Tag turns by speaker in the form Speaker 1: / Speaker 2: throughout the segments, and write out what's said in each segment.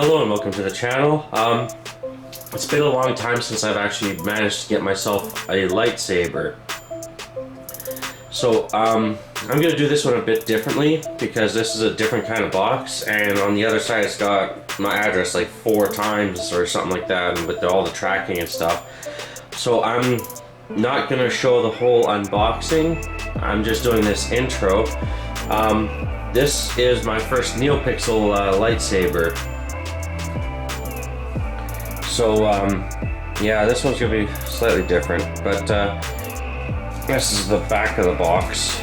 Speaker 1: Hello and welcome to the channel. It's been a long time since I've actually managed to get myself a lightsaber. So I'm gonna do this one a bit differently because this is a different kind of box, and on the other side it's got my address like 4 times or something like that, and with all the tracking and stuff. So I'm not gonna show the whole unboxing. I'm just doing this intro. This is my first Neopixel lightsaber. So yeah, this one's gonna be slightly different, but this is the back of the box.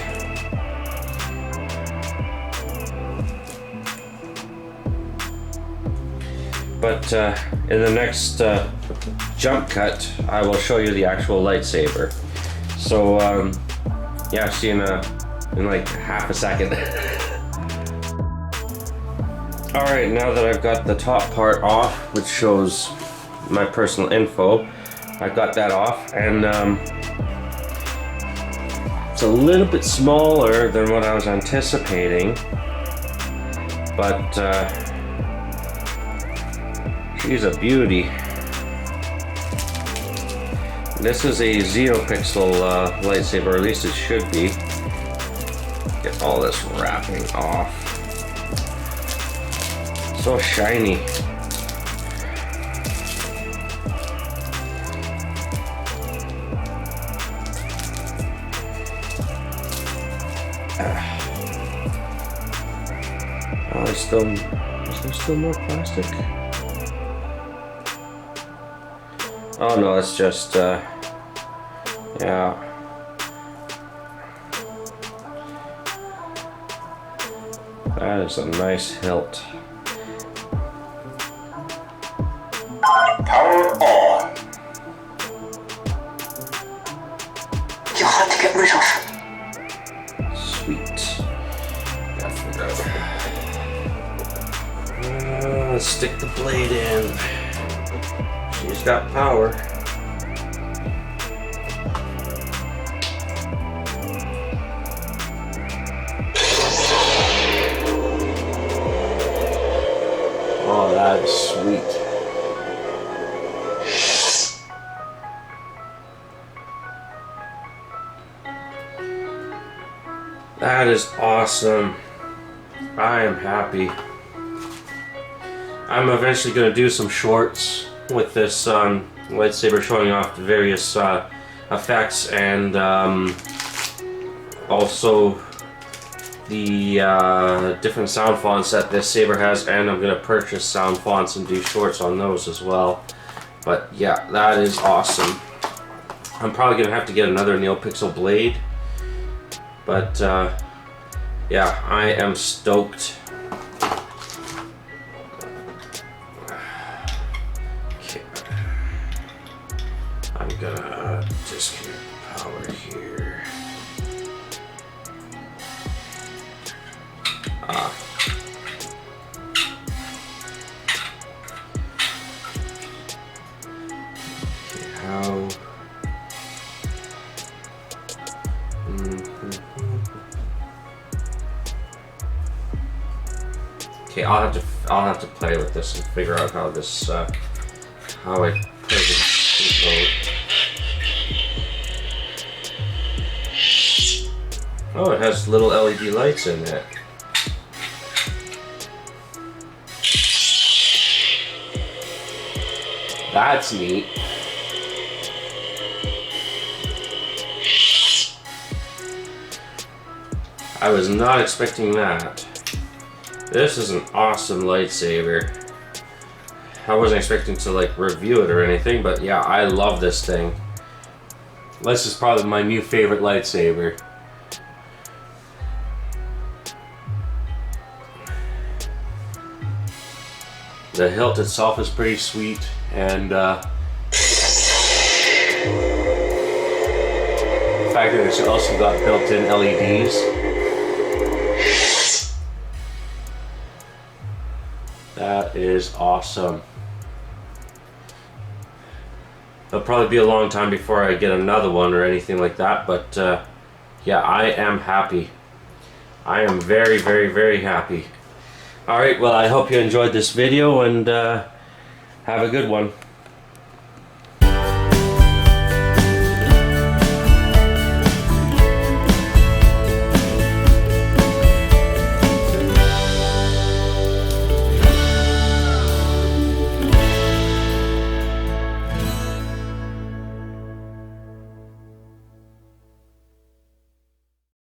Speaker 1: But in the next jump cut, I will show you the actual lightsaber. So yeah, see you in like half a second. Alright, now that I've got the top part off, which shows my personal info, I've got that off, and it's a little bit smaller than what I was anticipating, but she's a beauty. This is a Neopixel lightsaber, or at least it should be. Get all this wrapping off. So shiny. Oh, is there still more plastic? Oh no, it's just, yeah. That is a nice hilt.
Speaker 2: Power on. You'll have to get rid of.
Speaker 1: Sweet. Let's stick the blade in. She's got power. Oh, that is sweet. That is awesome. I am happy. I'm eventually going to do some shorts with this lightsaber, showing off the various effects, and also the different sound fonts that this saber has, and I'm going to purchase sound fonts and do shorts on those as well. But yeah, that is awesome. I'm probably going to have to get another Neopixel blade, but yeah, I am stoked. I'm gonna disconnect power here. Okay, how? Okay, I'll have to play with this and figure out how this how I put it in. Oh, it has little LED lights in it. That's neat. I was not expecting that. This is an awesome lightsaber. I wasn't expecting to like review it or anything, but yeah, I love this thing. This is probably my new favorite lightsaber. The hilt itself is pretty sweet, and the fact that it's also got built-in LEDs. That is awesome. It'll probably be a long time before I get another one or anything like that, but yeah, I am happy. I am very, very, very happy. Alright, well I hope you enjoyed this video and have a good one.